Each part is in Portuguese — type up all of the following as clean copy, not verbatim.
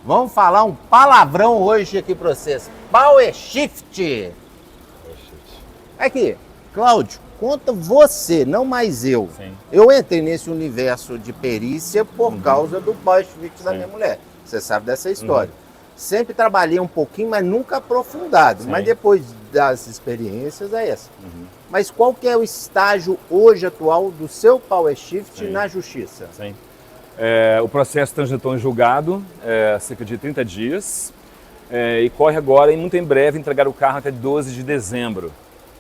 Vamos falar um palavrão hoje aqui para vocês. Power Shift. Aqui, Cláudio, conta você, não mais eu. Sim. Eu entrei nesse universo de perícia por causa do Power Shift da minha mulher. Você sabe dessa história. Sempre trabalhei um pouquinho, mas nunca aprofundado. Sim. Mas depois das experiências é essa. Mas qual que é o estágio hoje atual do seu Power Shift na justiça? Sim. O processo transitou em julgado há cerca de 30 dias e corre agora, e muito em breve, entregar o carro até 12 de dezembro.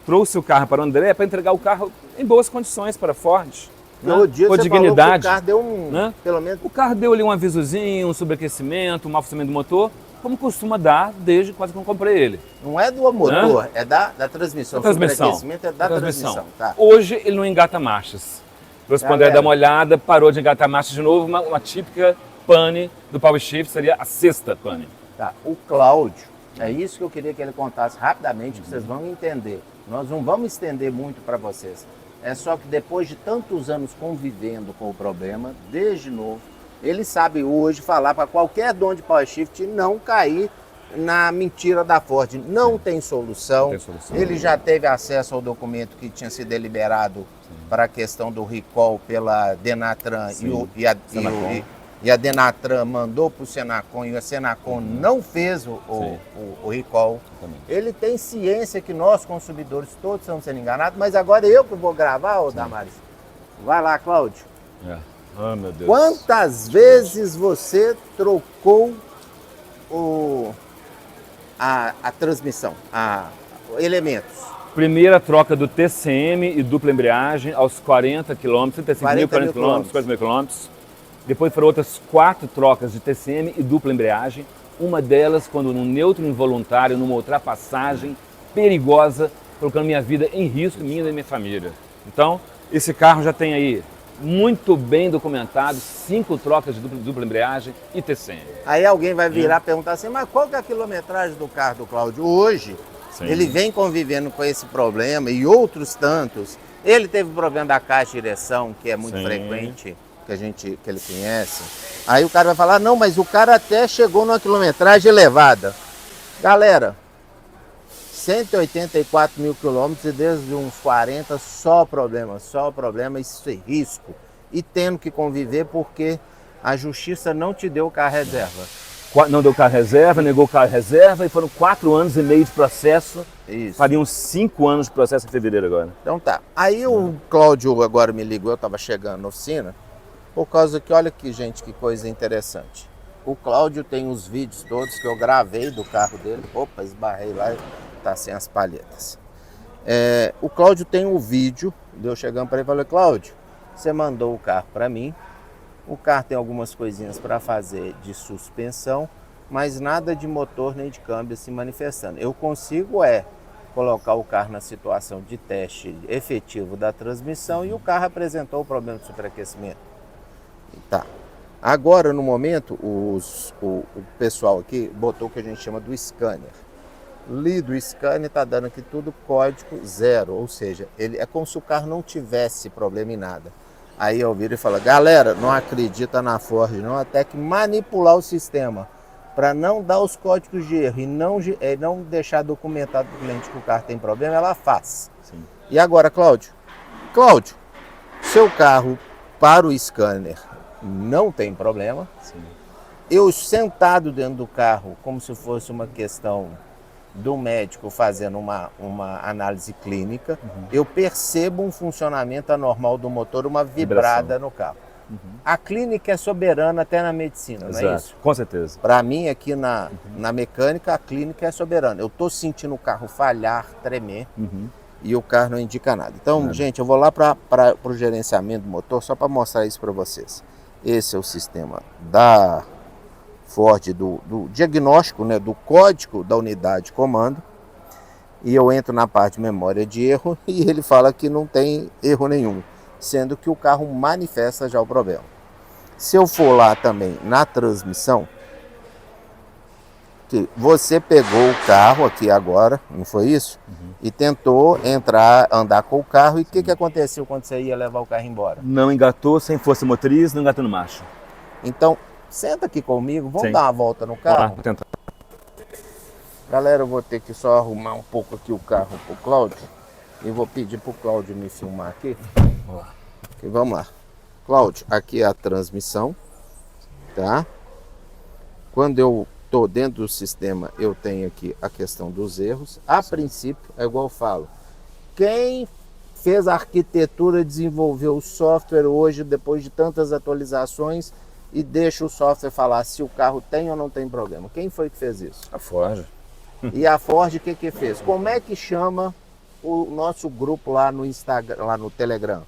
Trouxe o carro para o André para entregar o carro em boas condições para a Ford. No dia com você dignidade. Falou que o carro deu né? pelo menos... O carro deu ali um avisozinho, um sobreaquecimento, um mau funcionamento do motor, como costuma dar desde quase que eu comprei ele. Não é do motor, é da transmissão. Da transmissão. O sobreaquecimento é da transmissão. Tá. Hoje ele não engata marchas. Trouxe para o André dar uma olhada, parou de engatar marchas de novo, uma típica pane do Power Shift, seria a sexta pane. Tá. O Cláudio, é isso que eu queria que ele contasse rapidamente, que vocês vão entender. Nós não vamos estender muito para vocês. É só que depois de tantos anos convivendo com o problema, desde novo, ele sabe hoje falar para qualquer dono de Power Shift não cair na mentira da Ford. Não tem solução. Não tem solução. Ele já teve acesso ao documento que tinha sido deliberado para a questão do recall pela Denatran e a Denatran mandou para o Senacom e a Senacom não fez o recall. Exatamente. Ele tem ciência que nós, consumidores, todos estamos sendo enganados, mas agora eu que vou gravar, ô Damaris. Vai lá, Cláudio. Oh, meu Deus. Quantas vezes você trocou a transmissão, elementos? Primeira troca do TCM e dupla embreagem aos 40 km, 35 mil, 40 km, 40 mil quilômetros. Depois foram outras 4 trocas de TCM e dupla embreagem. Uma delas quando num neutro involuntário, numa ultrapassagem perigosa, colocando minha vida em risco, minha e da minha família. Então, esse carro já tem aí, muito bem documentado, 5 trocas de dupla embreagem e TCM. Aí alguém vai virar e perguntar assim, mas qual que é a quilometragem do carro do Cláudio? Hoje, ele vem convivendo com esse problema e outros tantos. Ele teve o problema da caixa de direção, que é muito frequente, que ele conhece. Aí o cara vai falar, não, mas o cara até chegou numa quilometragem elevada. Galera, 184 mil quilômetros e desde uns 40 só problema, isso é risco. E tendo que conviver porque a justiça não te deu carro reserva. Não deu carro reserva, negou carro reserva e foram 4 anos e meio de processo. Isso. Fariam 5 anos de processo em fevereiro agora. Então tá. Aí o Cláudio agora me ligou, eu estava chegando na oficina, por causa que, olha aqui, gente, que coisa interessante. O Cláudio tem os vídeos todos que eu gravei do carro dele. Opa, esbarrei lá, tá sem as palhetas. O Cláudio tem um vídeo, eu chegando para ele e falei, Cláudio, você mandou o carro para mim, o carro tem algumas coisinhas para fazer de suspensão, mas nada de motor nem de câmbio se manifestando. Eu consigo colocar o carro na situação de teste efetivo da transmissão e o carro apresentou o problema de superaquecimento. Tá. Agora, no momento, o pessoal aqui botou o que a gente chama do scanner. Lido o scanner, está dando aqui tudo código 0, ou seja, é como se o carro não tivesse problema em nada. Aí eu viro e falo, galera, não acredita na Ford não, até que manipular o sistema para não dar os códigos de erro e não deixar documentado para o cliente que o carro tem problema, ela faz. Sim. E agora, Cláudio, seu carro para o scanner não tem problema. Sim. Eu sentado dentro do carro, como se fosse uma questão do médico fazendo uma análise clínica, eu percebo um funcionamento anormal do motor, uma vibrada no carro. A clínica é soberana até na medicina, Exato. não é isso? Com certeza. Para mim, aqui na mecânica, a clínica é soberana. Eu estou sentindo o carro falhar, tremer, e o carro não indica nada. Então, gente, eu vou lá para o gerenciamento do motor, só para mostrar isso para vocês. Esse é o sistema da Ford, do diagnóstico, né, do código da unidade de comando. E eu entro na parte de memória de erro e ele fala que não tem erro nenhum, sendo que o carro manifesta já o problema. Se eu for lá também na transmissão, que você pegou o carro aqui agora, não foi isso? E tentou andar com o carro, e o que aconteceu quando você ia levar o carro embora? Não engatou sem força motriz, não engatou no macho. Então, Senta aqui comigo, vamos Sim. dar uma volta no Vamos lá, carro? vou tentar. Galera, eu vou ter que só arrumar um pouco aqui o carro pro Cláudio. E vou pedir pro Cláudio me filmar aqui. Vamos lá. E vamos lá. Cláudio, aqui é a transmissão, tá? Quando eu tô dentro do sistema, eu tenho aqui a questão dos erros. A princípio, é igual eu falo, quem fez a arquitetura, desenvolveu o software hoje, depois de tantas atualizações, e deixa o software falar se o carro tem ou não tem problema. Quem foi que fez isso? A Ford. E a Ford, o que que fez? Como é que chama o nosso grupo lá no Instagram, lá no Telegram?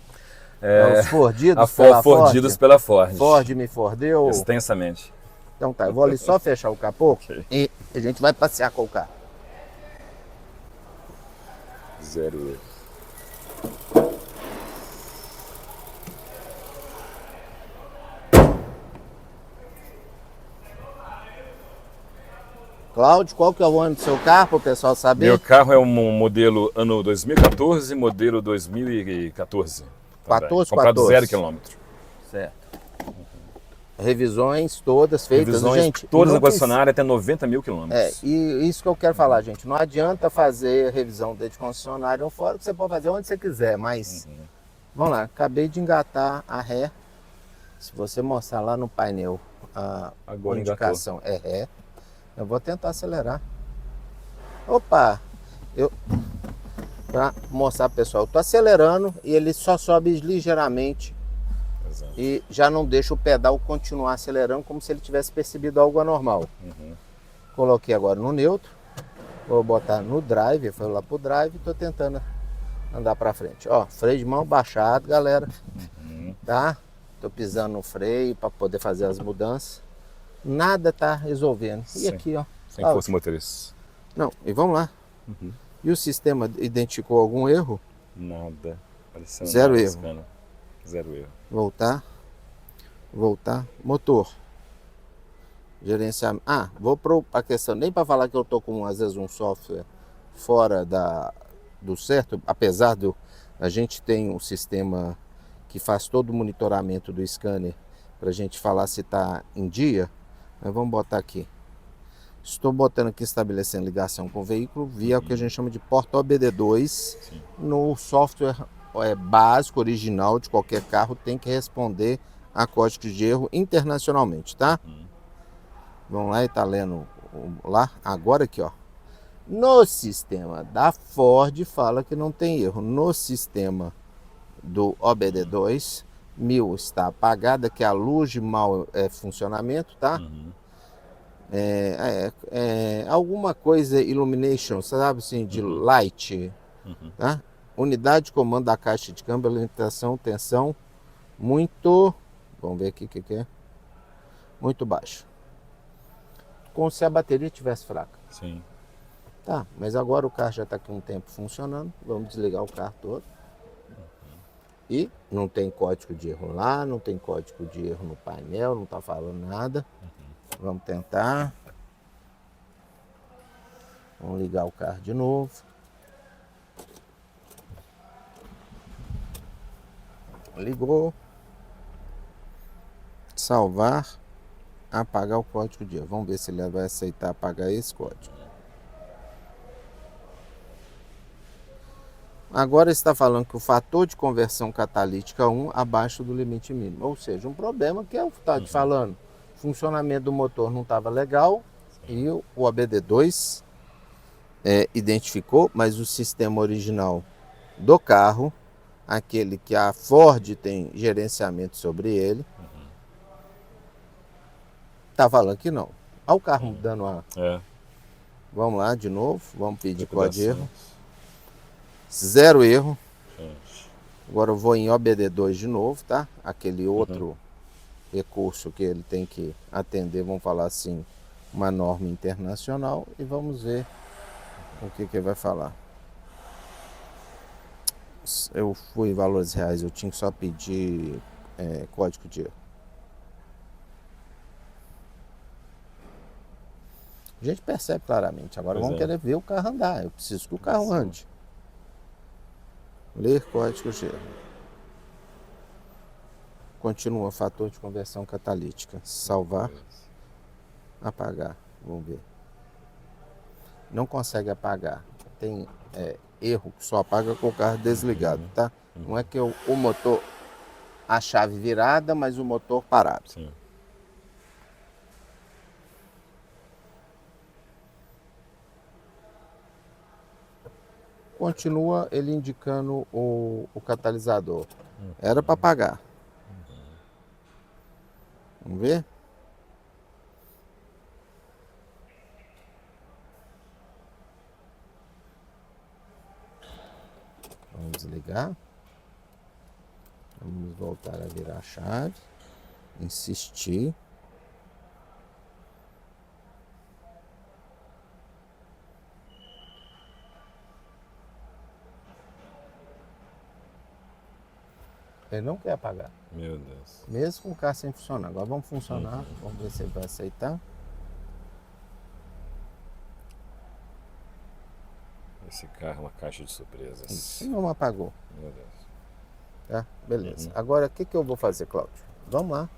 Os Fordidos pela Ford? Fordidos pela Ford. Ford me fordeu? Extensamente. Então tá, eu vou ali só fechar o capô Ok. e a gente vai passear com o carro. Zero erro. Cláudio, qual que é o ano do seu carro, para o pessoal saber? Meu carro é um modelo ano 2014, modelo 2014. 14, Comprado 14. 0 quilômetro. Certo. Revisões todas feitas. Revisões Gente, todas não na concessionária até 90 mil quilômetros. e isso que eu quero falar, gente. Não adianta fazer revisão dentro de concessionária ou fora, que você pode fazer onde você quiser, mas... Vamos lá, acabei de engatar a ré. Se você mostrar lá no painel a Agora indicação é ré, eu vou tentar acelerar. Opa! Para mostrar pro pessoal, eu tô acelerando e ele só sobe ligeiramente. Exato. E já não deixa o pedal continuar acelerando como se ele tivesse percebido algo anormal. Coloquei agora no neutro, vou botar no drive, foi lá pro drive e tô tentando andar para frente. Ó, freio de mão baixado, galera. Tá? Tô pisando no freio para poder fazer as mudanças. Nada tá resolvendo. E Sim. aqui, ó. Sem força motriz. Não, e vamos lá. E o sistema identificou algum erro? Nada. Parecendo Zero nada, erro. Scana. Zero erro. Voltar. Voltar. Motor. Gerenciamento. Vou para a questão, nem para falar que eu tô com às vezes um software fora do certo, apesar de a gente tem um sistema que faz todo o monitoramento do scanner para a gente falar se está em dia. Mas vamos botar aqui. Estou botando aqui estabelecendo ligação com o veículo via o que a gente chama de porta OBD2. No software básico, original de qualquer carro, tem que responder a códigos de erro internacionalmente, tá? Vamos lá, e tá lendo lá. Agora aqui, ó. No sistema da Ford fala que não tem erro. No sistema do OBD2, 1000 está apagada, que é a luz de mau funcionamento, tá? Alguma coisa illumination, sabe assim, de light, tá? Unidade de comando da caixa de câmbio, alimentação, tensão, muito, vamos ver aqui o que é, muito baixo. Como se a bateria estivesse fraca. Sim. Tá, mas agora o carro já está aqui um tempo funcionando, vamos desligar o carro todo. E não tem código de erro lá, não tem código de erro no painel, não está falando nada. Vamos tentar. Vamos ligar o carro de novo. Ligou. Salvar. Apagar o código de erro. Vamos ver se ele vai aceitar apagar esse código. Agora está falando que o fator de conversão catalítica 1 abaixo do limite mínimo. Ou seja, um problema que é o que está te falando. O funcionamento do motor não estava legal e o OBD2 identificou, mas o sistema original do carro, aquele que a Ford tem gerenciamento sobre ele, está falando que não. Olha o carro dando a... Vamos lá de novo, vamos pedir código de erro. Zero erro. Agora eu vou em OBD2 de novo, tá? Aquele outro recurso que ele tem que atender, vamos falar assim, uma norma internacional, e vamos ver o que ele vai falar. Eu fui em valores reais, eu tinha que só pedir código de erro. A gente percebe claramente. Agora vamos querer ver o carro andar. Eu preciso que o carro ande. Ler código de erro. Continua fator de conversão catalítica. Salvar, apagar. Vamos ver. Não consegue apagar. Tem erro que só apaga com o carro desligado, tá? Não é que o motor, a chave virada, mas o motor parado. Sim. Continua ele indicando o catalisador. Era para apagar. Vamos ver? Vamos desligar. Vamos voltar a virar a chave. Insistir. Ele não quer apagar. Meu Deus. Mesmo com o carro sem funcionar. Agora vamos funcionar. Vamos ver se ele vai aceitar. Esse carro é uma caixa de surpresas. Isso não apagou. Meu Deus. Tá? Beleza. Agora o que eu vou fazer, Cláudio? Vamos lá.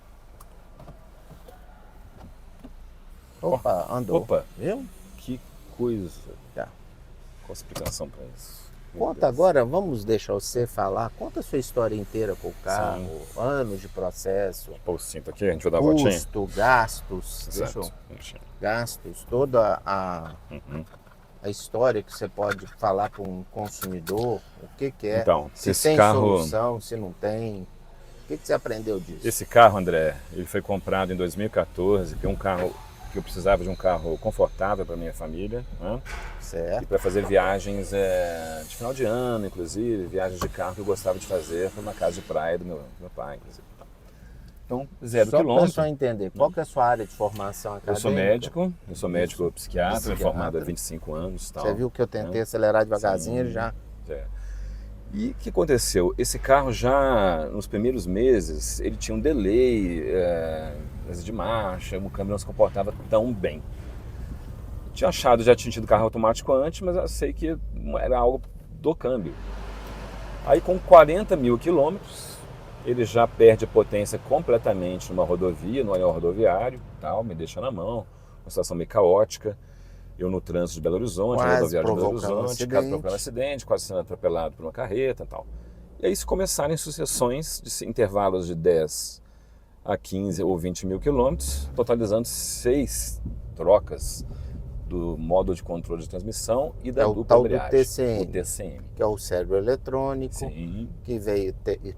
Opa, andou. Opa, Viu? que coisa. Tá. Qual a explicação para isso? Conta agora, vamos deixar você falar. Conta a sua história inteira com o carro, anos de processo, Pô, sinto aqui, a gente vai dar uma voltinha. custo, gastos, gastos, toda a história que você pode falar para um consumidor, o que é, Então, se esse tem carro, solução, se não tem. O que você aprendeu disso? Esse carro, André, ele foi comprado em 2014, que é um carro que eu precisava de um carro confortável para minha família, né? Certo. E para fazer viagens de final de ano, inclusive, viagens de carro que eu gostava de fazer para uma casa de praia do meu pai, inclusive. Então, 0 Só quilômetros. para entender, qual que é a sua área de formação acadêmica? Eu sou médico psiquiatra, formado há 25 anos. Tal, Você viu que eu tentei acelerar devagarzinho, ele já... E o que aconteceu? Esse carro já, nos primeiros meses, ele tinha um delay de marcha, o câmbio não se comportava tão bem. Já tinha tido carro automático antes, mas eu sei que era algo do câmbio. Aí com 40 mil quilômetros, ele já perde a potência completamente numa rodovia, no anel rodoviário, tal, me deixa na mão, uma situação meio caótica. Eu no trânsito de Belo Horizonte, na rodoviária de Belo Horizonte, quase provocando um acidente, quase sendo atropelado por uma carreta e tal. E aí se começaram em sucessões de intervalos de 10 a 15 ou 20 mil quilômetros, totalizando 6 trocas do módulo de controle de transmissão e da dupla embreagem. O TCM, que é o cérebro eletrônico, que veio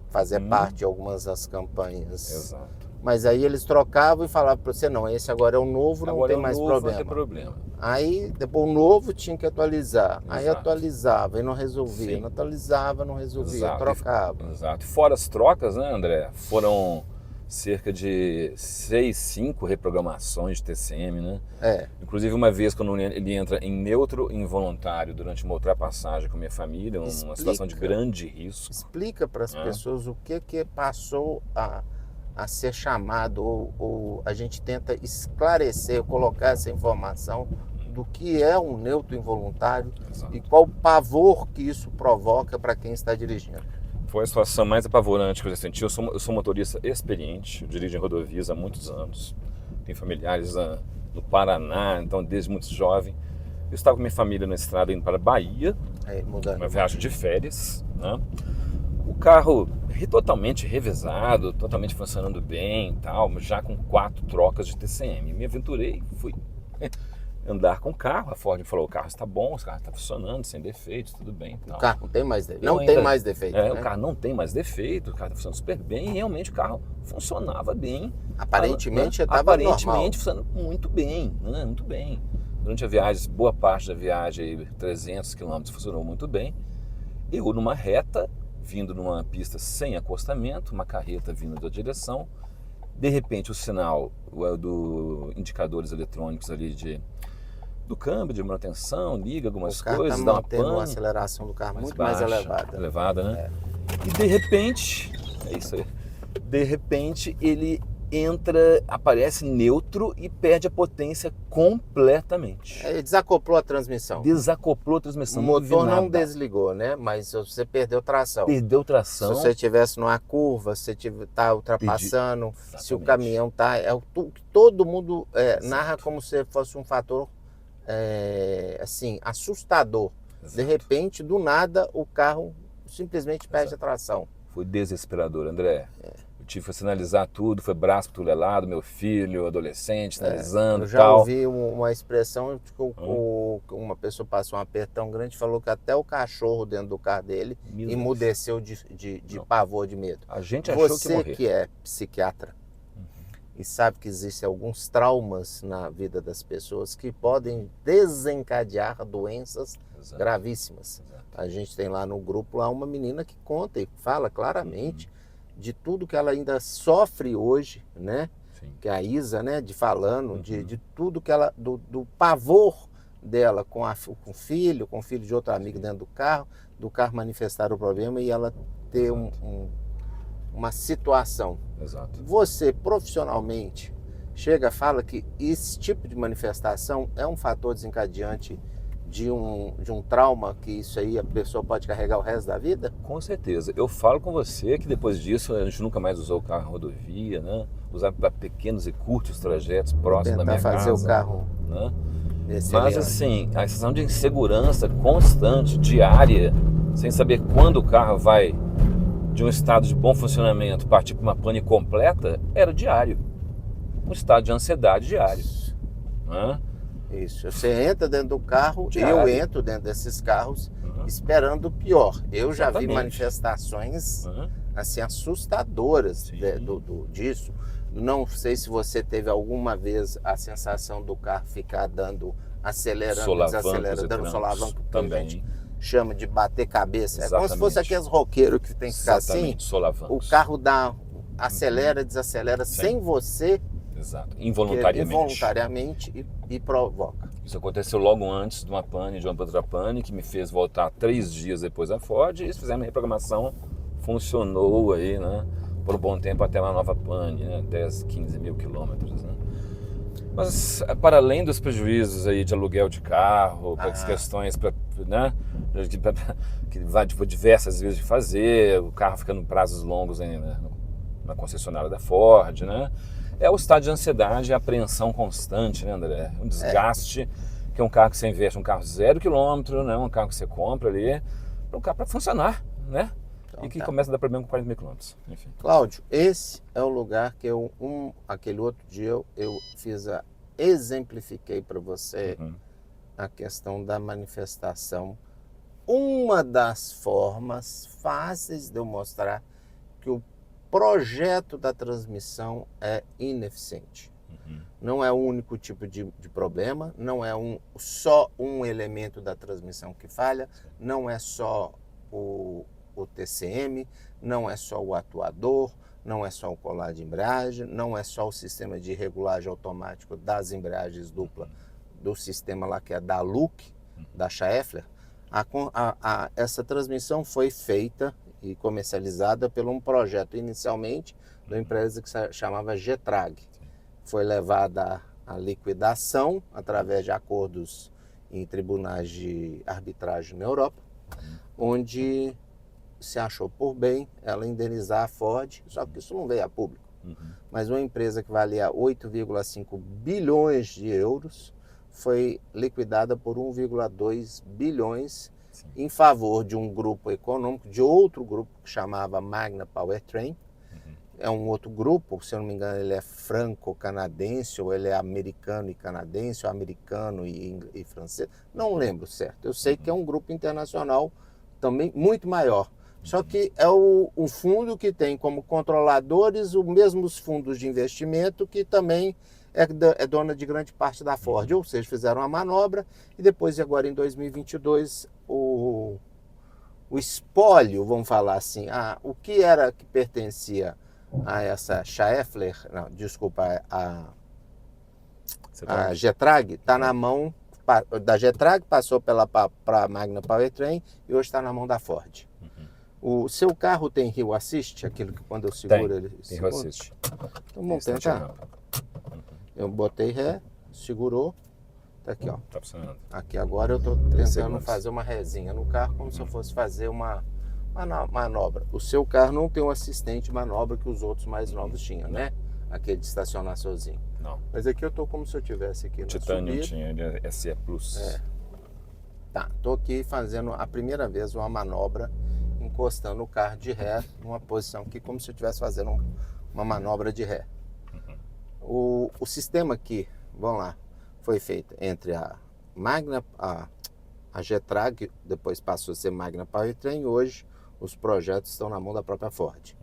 fazer parte de algumas das campanhas. Exato. Mas aí eles trocavam e falavam para você, não, esse agora é o novo, não tem mais problema. Não tem problema. Aí depois o novo tinha que atualizar. Exato. Aí atualizava e não resolvia. Não atualizava, não resolvia, trocava. Exato. Fora as trocas, né, André? Foram cerca de 6, 5 reprogramações de TCM, né? Inclusive uma vez quando ele entra em neutro involuntário durante uma ultrapassagem com a minha família, uma situação de grande risco. Explica para as pessoas o que passou a ser chamado, ou a gente tenta esclarecer, colocar essa informação do que é um neutro involuntário. Exato. E qual o pavor que isso provoca para quem está dirigindo. Foi a situação mais apavorante que eu já senti. Eu sou motorista experiente, eu dirijo em rodovias há muitos anos, tenho familiares no Paraná, então desde muito jovem. Eu estava com minha família na estrada indo para a Bahia, uma viagem de férias, né? O carro totalmente revezado, totalmente funcionando bem e tal, já com 4 trocas de TCM. Me aventurei, fui andar com o carro. A Ford falou, o carro está bom, o carro está funcionando, sem defeitos, tudo bem. Tal. O carro não tem mais defeito. Não tem mais defeito. O carro não tem mais defeito, o carro está funcionando super bem, e realmente o carro funcionava bem. Aparentemente estava normal. Funcionando muito bem, né? Muito bem. Durante a viagem, boa parte da viagem, 300 km, funcionou muito bem. Eu numa reta, vindo numa pista sem acostamento, uma carreta vindo da direção, de repente o sinal do indicadores eletrônicos ali do câmbio, de manutenção, liga algumas coisas, dá uma pane, a aceleração do carro muito mais elevada. Né? E de repente, é isso aí, de repente ele aparece neutro e perde a potência completamente. Aí desacoplou a transmissão. Desacoplou a transmissão. O motor não desligou, né? Mas você perdeu tração. Perdeu tração. Se você estivesse numa curva, se você está ultrapassando, se o caminhão está... todo mundo narra como se fosse um fator assim, assustador. Exato. De repente, do nada, o carro simplesmente perde a tração. Foi desesperador, André. Eu tive que sinalizar tudo, foi braço pro lado, meu filho, adolescente, sinalizando e tal. Eu já ouvi uma expressão de que uma pessoa passou um aperto tão grande, falou que até o cachorro dentro do carro dele emudeceu de pavor, de medo. A gente achou Você que ia morrer. Que é psiquiatra e sabe que existem alguns traumas na vida das pessoas que podem desencadear doenças gravíssimas. Exato. A gente tem lá no grupo uma menina que conta e fala claramente de tudo que ela ainda sofre hoje, né? Sim. Que é a Isa, né? De tudo que ela, do pavor dela com o filho de outro amigo dentro do carro manifestar o problema e ela ter uma situação. Exato. Você profissionalmente fala que esse tipo de manifestação é um fator desencadeante de um trauma, que isso aí a pessoa pode carregar o resto da vida? Com certeza. Eu falo com você que depois disso a gente nunca mais usou o carro em rodovia, né? Usar para pequenos e curtos trajetos próximos da minha casa. Tentar fazer o carro, né? Mas assim, a sensação de insegurança constante, diária, sem saber quando o carro vai de um estado de bom funcionamento partir para uma pane completa, era diário. Um estado de ansiedade diário. Né? Isso, você entra dentro do carro, eu entro dentro desses carros esperando o pior. Eu já vi manifestações assim, assustadoras disso. Não sei se você teve alguma vez a sensação do carro ficar acelerando, desacelerando, dando solavanco, que a gente chama de bater cabeça. Exatamente. É como se fosse aqueles roqueiros que tem que ficar assim. O carro acelera, desacelera sem você. Exato, involuntariamente e provoca. Isso aconteceu logo antes de uma pane, de uma outra pane, que me fez voltar 3 dias depois da Ford, e eles fizeram uma reprogramação, funcionou aí, né, por um bom tempo até uma nova pane, né, 10, 15 mil quilômetros, né. Mas para além dos prejuízos aí de aluguel de carro, as questões né, que vai diversas vezes de fazer, o carro ficando em prazos longos ainda na concessionária da Ford, né. É o estado de ansiedade e apreensão constante, né, André? Um desgaste, que é um carro que você investe, um carro 0 km, né? Um carro que você compra ali, um carro para funcionar, né? Então, e que começa a dar problema com 40 mil quilômetros. Enfim. Cláudio, esse é o lugar que aquele outro dia eu exemplifiquei para você a questão da manifestação. Uma das formas fáceis de eu mostrar que o projeto da transmissão é ineficiente. Não é o único tipo de problema, não é só um elemento da transmissão que falha, não é só o TCM, não é só o atuador, não é só o colar de embreagem, não é só o sistema de regulagem automático das embreagens dupla do sistema lá que é da Look, da Schaeffler. Essa transmissão foi feita e comercializada por um projeto inicialmente de uma empresa que se chamava Getrag. Foi levada à liquidação através de acordos em tribunais de arbitragem na Europa, onde se achou por bem ela indenizar a Ford, só que isso não veio a público. Mas uma empresa que valia 8,5 bilhões de euros foi liquidada por 1,2 bilhões em favor de um grupo econômico, de outro grupo que chamava Magna Powertrain. É um outro grupo, se eu não me engano, ele é franco-canadense, ou ele é americano e canadense, ou americano e francês. Não lembro certo. Eu sei que é um grupo internacional também muito maior. Só que é o fundo que tem como controladores os mesmos fundos de investimento que também é dona de grande parte da Ford. Ou seja, fizeram uma manobra e depois, agora em 2022, o espólio, vamos falar assim, o que era que pertencia a essa Schaeffler, não, desculpa, a Getrag, está na mão da Getrag, passou para a Magna Powertrain e hoje está na mão da Ford. O seu carro tem Hill Assist, aquilo que quando eu seguro ele Tem segura? Hill Assist. Então vamos tentar. Eu botei ré, segurou, tá aqui, ó. Tá funcionando. Aqui agora eu tô 3 tentando segundos. fazer uma rezinha no carro como se eu fosse fazer uma manobra. O seu carro não tem um assistente de manobra que os outros mais novos tinham, né? Aquele de estacionar sozinho. Não. Mas aqui eu tô como se eu tivesse aqui O na Titanium subida. tinha, ele é SE Plus. Tá, tô aqui fazendo a primeira vez uma manobra encostando o carro de ré numa posição aqui como se eu estivesse fazendo uma manobra de ré. O sistema aqui, vamos lá, foi feito entre a Magna, a Getrag, depois passou a ser Magna Powertrain, e hoje os projetos estão na mão da própria Ford.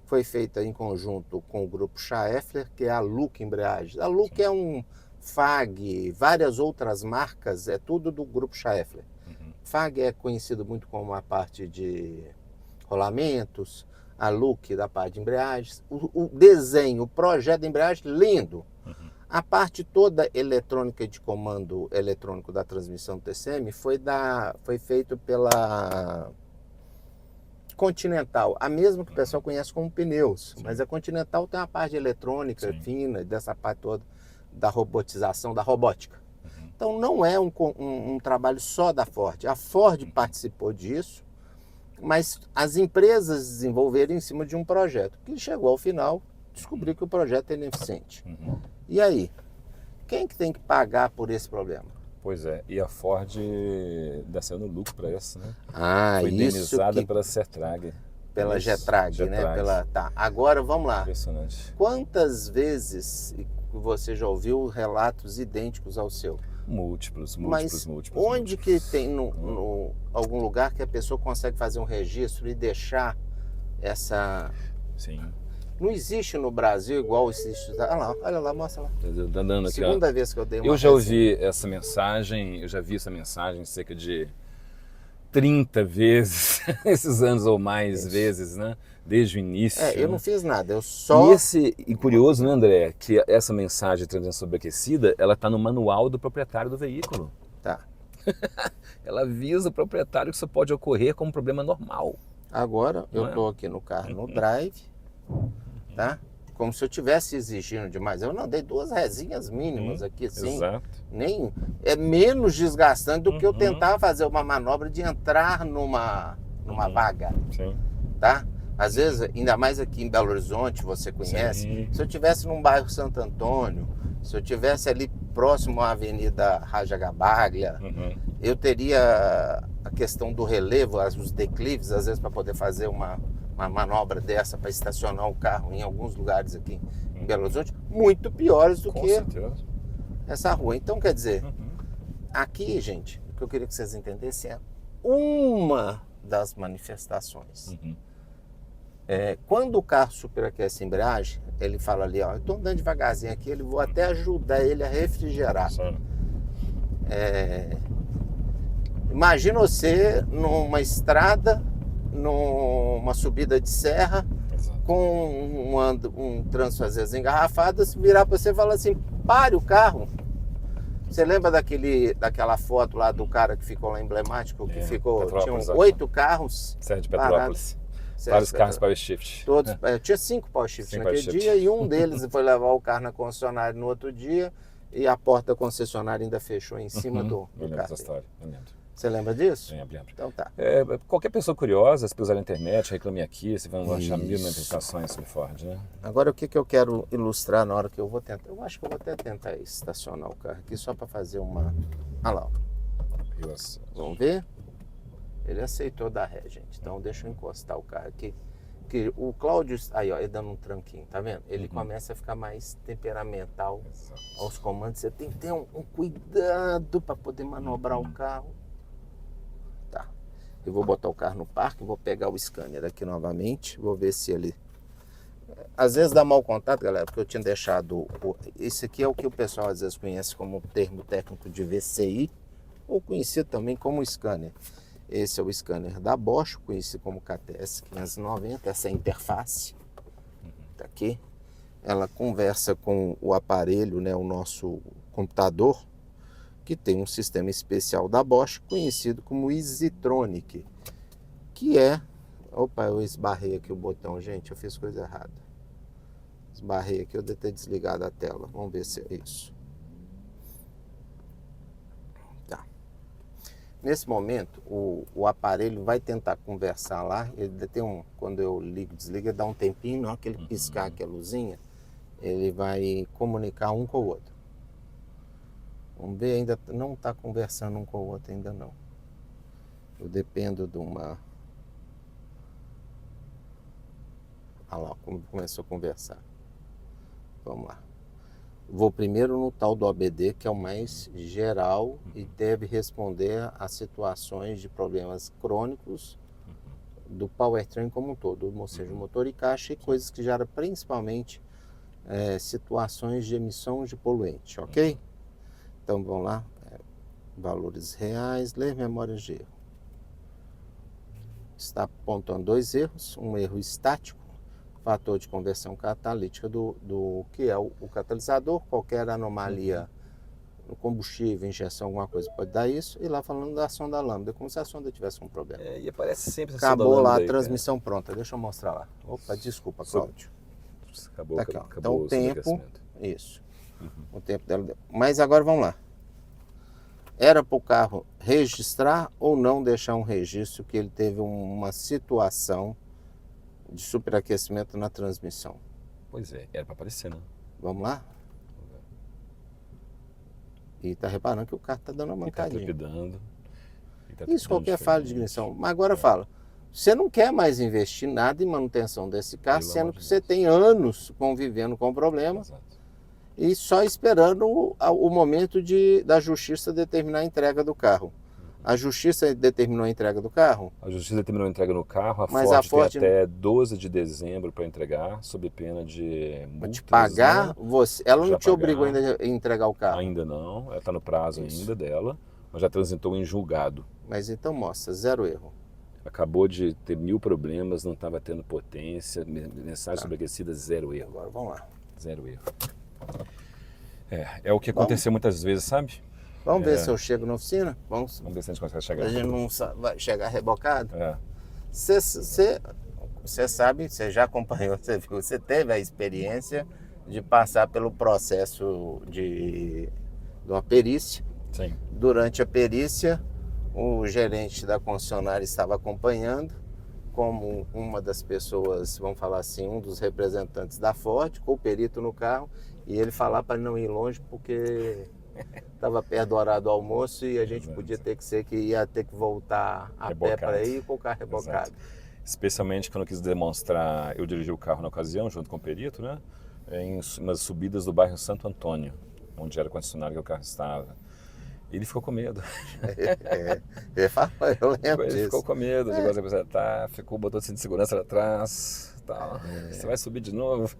Foi feita em conjunto com o grupo Schaeffler, que é a Look Embreagens. A Look é um FAG, várias outras marcas, é tudo do grupo Schaeffler. FAG é conhecido muito como a parte de rolamentos, a Look da parte de embreagens, o desenho, o projeto de embreagem, lindo. A parte toda eletrônica de comando eletrônico da transmissão TCM foi feito pela Continental, a mesma que o pessoal conhece como pneus, mas a Continental tem uma parte eletrônica fina, dessa parte toda da robotização, da robótica. Então não é um trabalho só da Ford. A Ford participou disso, mas as empresas desenvolveram em cima de um projeto que chegou ao final, descobriu que o projeto é ineficiente. E aí? Quem que tem que pagar por esse problema? Pois é, e a Ford desceu no lucro para isso, né? Foi Isso indenizada que, pela Sertrag. pela Getrag, né? Tá. Agora vamos lá. Impressionante. Quantas vezes você já ouviu relatos idênticos ao seu? Múltiplos. Onde que tem algum lugar que a pessoa consegue fazer um registro e deixar essa... Sim. Não existe no Brasil igual existe... Olha lá, mostra lá. Dando aqui, Segunda vez que eu dei uma eu já resenha. ouvi essa mensagem, eu já vi essa mensagem cerca de 30 vezes, esses anos ou mais vezes, né? Desde o início. Eu não fiz nada, eu só... E curioso, né, André, que essa mensagem de transmissão sobreaquecida, ela está no manual do proprietário do veículo. Tá. Ela avisa o proprietário que isso pode ocorrer como um problema normal. Agora eu Não é? tô aqui no carro, no drive, tá? Como se eu estivesse exigindo demais. Eu não dei 2 resinhas mínimas aqui, assim. Exato. É menos desgastante do que eu tentar fazer uma manobra de entrar numa vaga, Sim. tá? Às vezes, ainda mais aqui em Belo Horizonte, você conhece. Sim. Se eu tivesse num bairro Santo Antônio, se eu tivesse ali próximo à Avenida Rajagabaglia, eu teria a questão do relevo, os declives, às vezes, para poder fazer uma manobra dessa, para estacionar o carro em alguns lugares aqui em Belo Horizonte, muito piores do Com que certeza. essa rua. Então, quer dizer, aqui, gente, o que eu queria que vocês entendessem é uma das manifestações. Quando o carro superaquece a embreagem, ele fala ali, ó, eu tô andando devagarzinho aqui, vou até ajudar ele a refrigerar. Imagina você numa estrada, numa subida de serra, com um trânsito às vezes engarrafado, se virar para você e falar assim, pare o carro. Você lembra daquela foto lá do cara que ficou lá emblemático, que tinham 8 carros Serra de parados. Petrópolis. Vários carros Power Shift. Todos, tinha 5 Power Shift naquele dia, e um deles foi levar o carro na concessionária no outro dia, e a porta da concessionária ainda fechou em cima do Eu lembro carro. dessa história, eu lembro. Você lembra disso? Lembro. Então tá. Qualquer pessoa curiosa, se usar a internet, reclame aqui, você vai achar 1000 manifestações sobre Ford, né? Agora o que eu quero ilustrar na hora que eu vou tentar? Eu acho que eu vou até tentar estacionar o carro aqui só para fazer uma... Olha lá, ó. Vamos ver? Ele aceitou dar ré, gente. Então deixa eu encostar o carro aqui. Que o Cláudio, aí ó, ele dando um tranquinho, tá vendo? Ele começa a ficar mais temperamental aos comandos. Você tem que ter um cuidado para poder manobrar o carro. Tá. Eu vou botar o carro no parque, vou pegar o scanner aqui novamente, vou ver se ele... Às vezes dá mau contato, galera, porque eu tinha deixado... Esse aqui é o que o pessoal às vezes conhece como termo técnico de VCI, ou conhecido também como scanner. Esse é o scanner da Bosch, conhecido como KTS 590, essa é a interface. Tá aqui. Ela conversa com o aparelho, né, o nosso computador, que tem um sistema especial da Bosch, conhecido como EasyTronic, que é Opa, eu esbarrei aqui o botão, gente, eu fiz coisa errada. Esbarrei aqui, eu devo ter desligado a tela. Vamos ver se é isso. Tá. Nesse momento, o aparelho vai tentar conversar lá. Ele tem quando eu ligo e desligo, ele dá um tempinho. Na hora que ele piscar aqui a luzinha, ele vai comunicar um com o outro. Vamos ver, ainda não está conversando um com o outro, ainda não. Eu dependo de uma... Olha lá, como começou a conversar. Vamos lá. Vou primeiro no tal do OBD, que é o mais geral e deve responder a situações de problemas crônicos do powertrain como um todo, ou seja, motor e caixa e coisas que geram principalmente situações de emissão de poluente, ok? Então vamos lá, valores reais, ler memórias de erro. Está apontando 2 erros, um erro estático, fator de conversão catalítica do que é o catalisador, qualquer anomalia no combustível, injeção, alguma coisa pode dar isso, e lá falando da sonda lambda, como se a sonda tivesse um problema. E aparece sempre essa Acabou sonda lá lambda a aí, transmissão pronta, deixa eu mostrar lá. Opa, desculpa, Cláudio. Acabou, Tá aqui, ó. acabou Então o o tempo, sobreaquecimento. isso, o tempo dela deu. Mas agora vamos lá. Era para o carro registrar ou não deixar um registro que ele teve uma situação de superaquecimento na transmissão? Pois é, era para aparecer, né? Vamos lá? E tá reparando que o carro tá dando uma E tá mancadinha. trepidando. Isso, qualquer falha de ignição. Mas agora fala, você não quer mais investir nada em manutenção desse carro, Pelo sendo amor que de você Deus. tem anos convivendo com o problema Exato. e só esperando o momento da justiça determinar a entrega do carro. A justiça determinou a entrega do carro? A justiça determinou a entrega no carro, Mas a Ford Ford tem até 12 de dezembro para entregar, sob pena de multas, De pagar, né? ela não Já te obrigou pagar. ainda a entregar o carro. Ainda não, ela está no prazo Isso. ainda dela, mas já transitou em julgado. Mas então mostra, 0 erro. Acabou de ter 1000 problemas, não estava tendo potência, mensagem sobreaquecida, 0 erro. Agora vamos lá. 0 erro. É o que aconteceu muitas vezes, sabe? Vamos ver se eu chego na oficina? Vamos ver se a gente consegue A chegar. gente não vai chegar rebocado? É. Você sabe, você já acompanhou, você viu, você teve a experiência de passar pelo processo de uma perícia. Sim. Durante a perícia, o gerente da concessionária estava acompanhando, como uma das pessoas, vamos falar assim, um dos representantes da Ford, com o perito no carro, e ele falar para não ir longe porque estava perto do horário do almoço e a gente podia ter que ia ter que voltar a pé para ir com o carro rebocado. Exato. Especialmente quando eu quis demonstrar, eu dirigi o carro na ocasião, junto com o perito, né? Em umas subidas do bairro Santo Antônio, onde era o concessionário que o carro estava. E ele ficou com medo. Eu lembro Ele disso. ficou com medo de você apresentar, botou o cinto de segurança lá atrás, tal. Você vai subir de novo?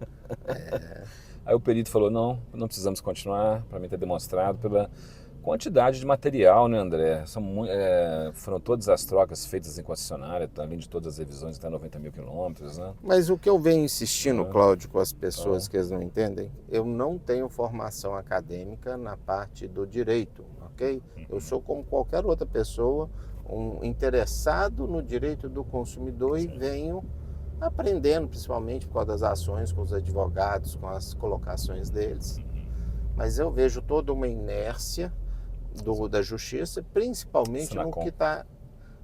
Aí o perito falou, não precisamos continuar, para mim ter demonstrado pela quantidade de material, né, André? Foram todas as trocas feitas em concessionária, além de todas as revisões até 90 mil quilômetros, né? Mas o que eu venho insistindo, Cláudio, com as pessoas que eles não entendem, eu não tenho formação acadêmica na parte do direito, ok? Eu sou como qualquer outra pessoa, um interessado no direito do consumidor e venho aprendendo, principalmente por causa das ações com os advogados, com as colocações deles. Mas eu vejo toda uma inércia da justiça, principalmente no que está...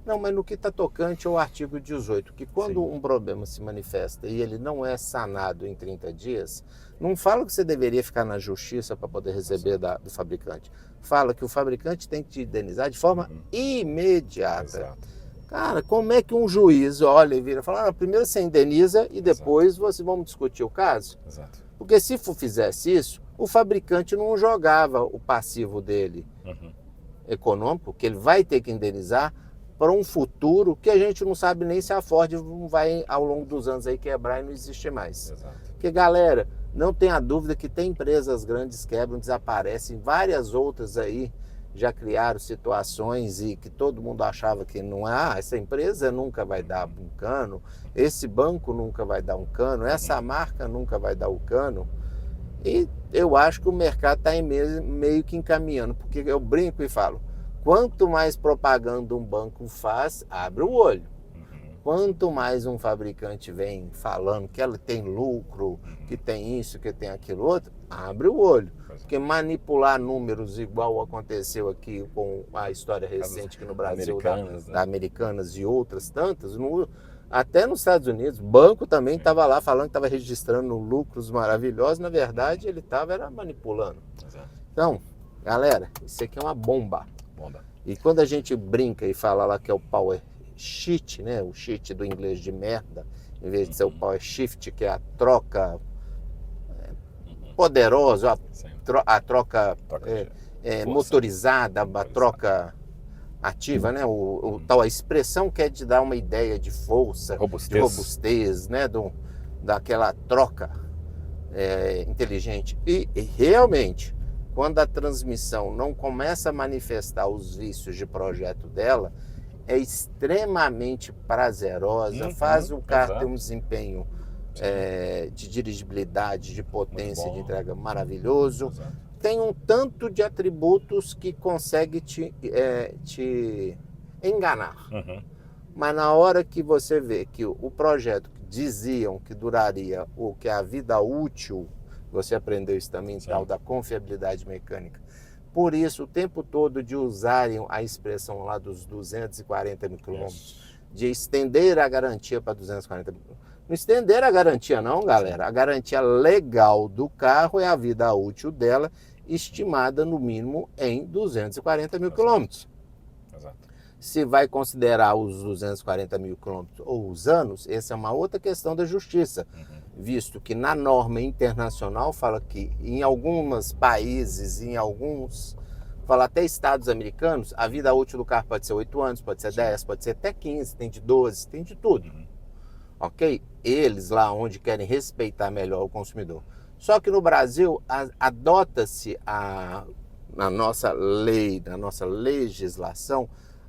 Não, mas no que está tocante ao artigo 18, que quando um problema se manifesta e ele não é sanado em 30 dias, não fala que você deveria ficar na justiça para poder receber do fabricante. Fala que o fabricante tem que te indenizar de forma imediata. Exato. Cara, como é que um juiz olha e vira e fala, primeiro você indeniza e depois vamos discutir o caso? Exato. Porque se fizesse isso, o fabricante não jogava o passivo dele econômico, que ele vai ter que indenizar, para um futuro que a gente não sabe nem se a Ford vai, ao longo dos anos, aí quebrar e não existir mais. Exato. Porque, galera, não tenha dúvida que tem empresas grandes que quebram, desaparecem, várias outras aí já criaram situações e que todo mundo achava que não é, essa empresa nunca vai dar um cano, esse banco nunca vai dar um cano, essa marca nunca vai dar o cano. E eu acho que o mercado está meio que encaminhando, porque eu brinco e falo, quanto mais propaganda um banco faz, abre o olho. Quanto mais um fabricante vem falando que ela tem lucro, que tem isso, que tem aquilo outro, abre o olho. Porque manipular números igual aconteceu aqui com a história recente aqui no Brasil, da Americanas e outras tantas, até nos Estados Unidos, o banco também estava lá falando que estava registrando lucros maravilhosos, na verdade ele estava manipulando. Então, galera, isso aqui é uma bomba. E quando a gente brinca e fala lá que é o power shift, né? O shift do inglês de merda, em vez de ser o power shift, que é a troca poderosa, a troca motorizada, a troca ativa, né? Tal, a expressão quer te dar uma ideia de força, de robustez, né? Daquela troca inteligente. E realmente, quando a transmissão não começa a manifestar os vícios de projeto dela, é extremamente prazerosa, faz o carro ter um desempenho de dirigibilidade, de potência, de entrega maravilhoso. Tem um tanto de atributos que consegue te enganar. Mas na hora que você vê que o projeto que diziam que duraria, ou que é a vida útil, você aprendeu isso também, tal, da confiabilidade mecânica. Por isso, o tempo todo de usarem a expressão lá dos 240 mil quilômetros, de estender a garantia para 240 mil quilômetros. Não estender a garantia não, galera. A garantia legal do carro é a vida útil dela, estimada no mínimo em 240 mil quilômetros. Se vai considerar os 240 mil quilômetros ou os anos, essa é uma outra questão da justiça. Visto que na norma internacional fala que em alguns países, fala até estados americanos, a vida útil do carro pode ser 8 anos, pode ser 10, pode ser até 15, tem de 12, tem de tudo. Ok? Eles lá onde querem respeitar melhor o consumidor. Só que no Brasil adota-se na nossa lei, na nossa legislação,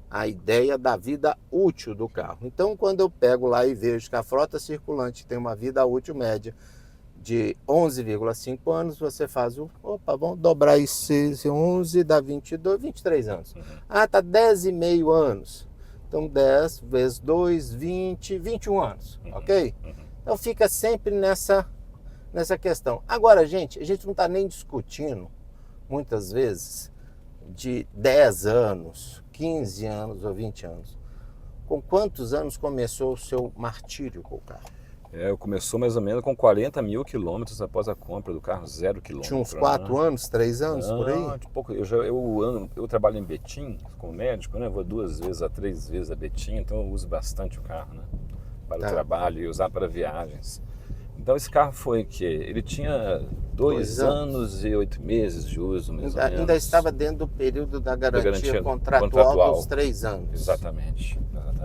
a ideia da vida útil do carro. Então, quando eu pego lá e vejo que a frota circulante tem uma vida útil média de 11,5 anos, você faz vamos dobrar isso, 11 dá 22, 23 anos. Tá 10,5 anos. Então, 10 vezes 2, 20, 21 anos, ok? Então, fica sempre nessa questão. Agora, gente, a gente não está nem discutindo, muitas vezes, de 10 anos, 15 anos ou 20 anos. Com quantos anos começou o seu martírio com o carro? Começou mais ou menos com 40 mil quilômetros após a compra do carro, 0 quilômetro. Tinha uns 4 anos, 3 anos, por aí? Pouco. Eu trabalho em Betim como médico, né? Vou 2 vezes a 3 vezes a Betim, então eu uso bastante o carro, né? Para o trabalho e usar para viagens. Então esse carro foi que ele tinha 2 anos e 8 meses de uso, mais ou menos. Ainda estava dentro do período da garantia contratual dos 3 anos. Exatamente.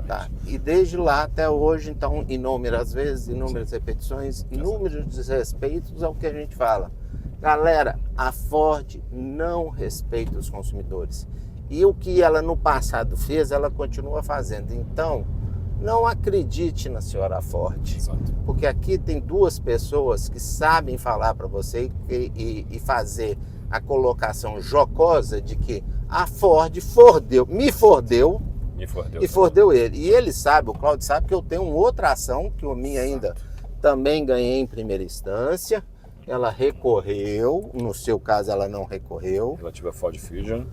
Tá. E desde lá até hoje, então, inúmeras vezes, inúmeras repetições, inúmeros desrespeitos ao que a gente fala. Galera, a Ford não respeita os consumidores. E o que ela no passado fez, ela continua fazendo. Então, não acredite na senhora Ford. Porque aqui tem 2 pessoas que sabem falar para você e fazer a colocação jocosa de que a Ford me fordeu e fordeu ele. E ele sabe, o Cláudio sabe que eu tenho outra ação, que a minha ainda também ganhei em primeira instância. Ela recorreu, no seu caso ela não recorreu. Relativa a Ford Fusion.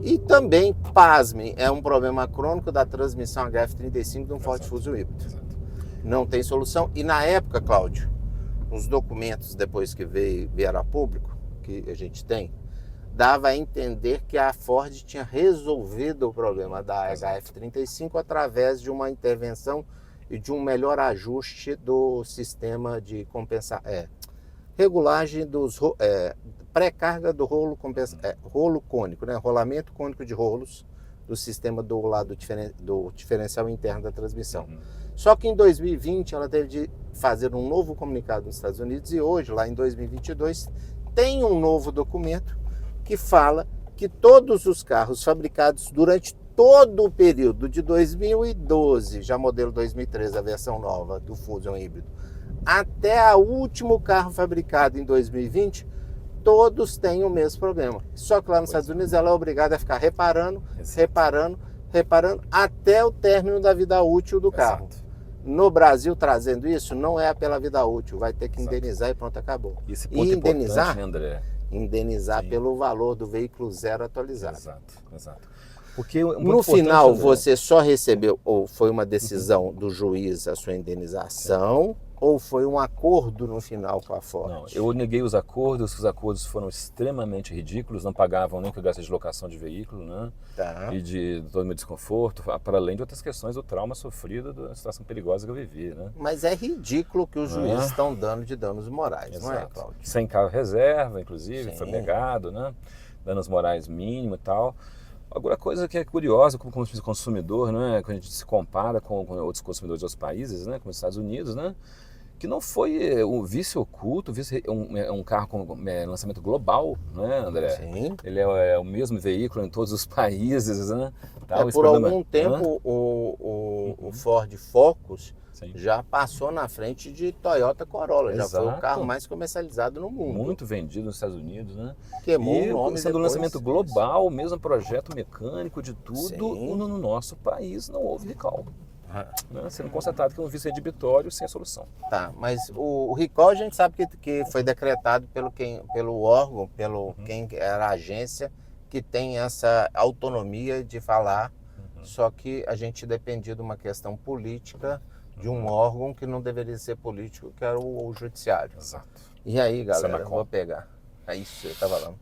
E também, pasmem, é um problema crônico da transmissão HF35 de um Ford Fusion híbrido. Não tem solução. E na época, Cláudio, os documentos depois que vieram a público, que a gente tem, dava a entender que a Ford tinha resolvido o problema da HF35 através de uma intervenção e de um melhor ajuste do sistema de regulagem dos pré-carga do rolo cônico, né? Rolamento cônico de rolos do sistema do lado do diferencial interno da transmissão. Só que em 2020 ela teve de fazer um novo comunicado nos Estados Unidos e hoje, lá em 2022, tem um novo documento que fala que todos os carros fabricados durante todo o período de 2012, já modelo 2013, a versão nova do Fusion híbrido, até o último carro fabricado em 2020, todos têm o mesmo problema. Só que lá nos Estados Unidos ela é obrigada a ficar reparando, reparando, até o término da vida útil do carro. Exato. No Brasil, trazendo isso, não é pela vida útil, vai ter que Exato. indenizar e pronto, acabou. E esse ponto indenizar, importante, né, André? indenizar Sim. pelo valor do veículo zero atualizado. Exato. Porque um ponto No final, importante, André, você só recebeu, ou foi uma decisão do juiz a sua indenização, ou foi um acordo no final com a Ford? Não, eu neguei os acordos foram extremamente ridículos, não pagavam nem que eu gasto de locação de veículo, né? Tá. E de todo o meu desconforto, para além de outras questões do trauma sofrido, da situação perigosa que eu vivi, né? Mas é ridículo que os juízes estão dando de danos morais, não é, Exato. Cláudio? Sem carro reserva, inclusive, foi Sim. negado, né? Danos morais mínimo e tal. Agora, a coisa que é curiosa como consumidor, né? Quando a gente se compara com outros consumidores de outros países, né? Como os Estados Unidos, né? Que não foi um vício oculto, um carro com lançamento global, né, André? Sim. Ele é o mesmo veículo em todos os países, né? Tal, esse Por problema, algum tempo, o Ford Focus Sim. já passou na frente de Toyota Corolla. Já foi o Exato. carro mais comercializado no mundo. Muito vendido nos Estados Unidos, né? Queimou E o nome sendo um depois lançamento global, o mesmo projeto mecânico de tudo, Sim. no nosso país não houve recall. Né? Sendo constatado que é um vício inibitório sem solução. Tá, mas o recall a gente sabe que foi decretado pelo órgão, quem era a agência que tem essa autonomia de falar, só que a gente dependia de uma questão política de um órgão que não deveria ser político, que era o judiciário. Exato. E aí, galera, Senacom. vou pegar. É isso que eu tava falando.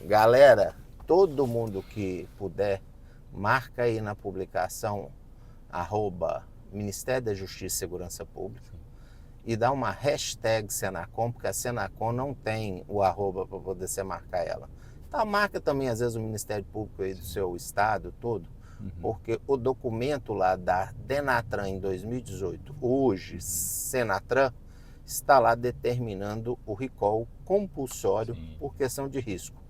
Galera, todo mundo que puder, marca aí na publicação @Ministério da Justiça e Segurança Pública e dá uma hashtag Senacom, porque a Senacom não tem o @ para poder você marcar ela. Então marca também às vezes o Ministério Público aí do seu estado, tudo, porque o documento lá da Denatran em 2018, hoje Senatran, está lá determinando o recall compulsório por questão de risco.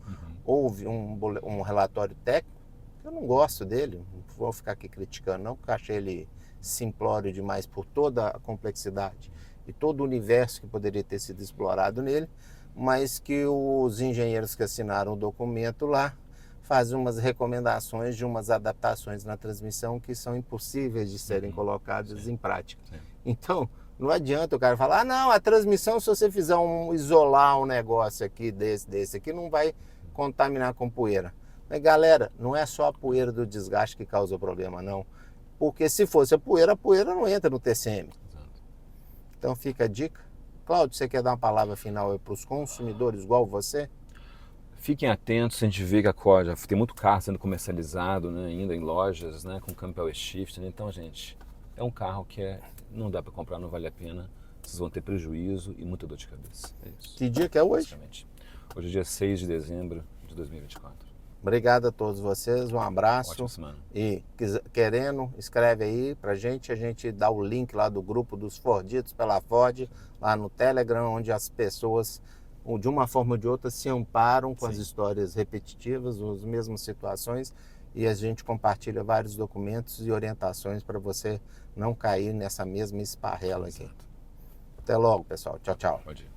Houve um relatório técnico, eu não gosto dele, não vou ficar aqui criticando não, porque eu achei ele simplório demais por toda a complexidade e todo o universo que poderia ter sido explorado nele, mas que os engenheiros que assinaram o documento lá fazem umas recomendações de umas adaptações na transmissão que são impossíveis de serem colocadas em prática. Então, não adianta o cara falar, não, a transmissão, se você fizer isolar um negócio aqui, desse aqui, não vai contaminar com poeira. Mas, galera, não é só a poeira do desgaste que causa o problema, não. Porque se fosse a poeira não entra no TCM. Exato. Então fica a dica. Cláudio, você quer dar uma palavra final para os consumidores igual você? Fiquem atentos, a gente vê que a Corda tem muito carro sendo comercializado, né, ainda em lojas, né, com câmbio power shift. Né? Então, gente, é um carro que não dá para comprar, não vale a pena. Vocês vão ter prejuízo e muita dor de cabeça. É isso. Que dia que é hoje? Basicamente. Hoje é dia 6 de dezembro de 2024. Obrigado a todos vocês, um abraço. Ótima semana. E querendo, escreve aí pra gente, a gente dá o link lá do grupo dos Forditos pela Ford, lá no Telegram, onde as pessoas, de uma forma ou de outra, se amparam com as histórias repetitivas, as mesmas situações, e a gente compartilha vários documentos e orientações para você não cair nessa mesma esparrela aqui. Até logo, pessoal. Tchau, tchau. Pode ir.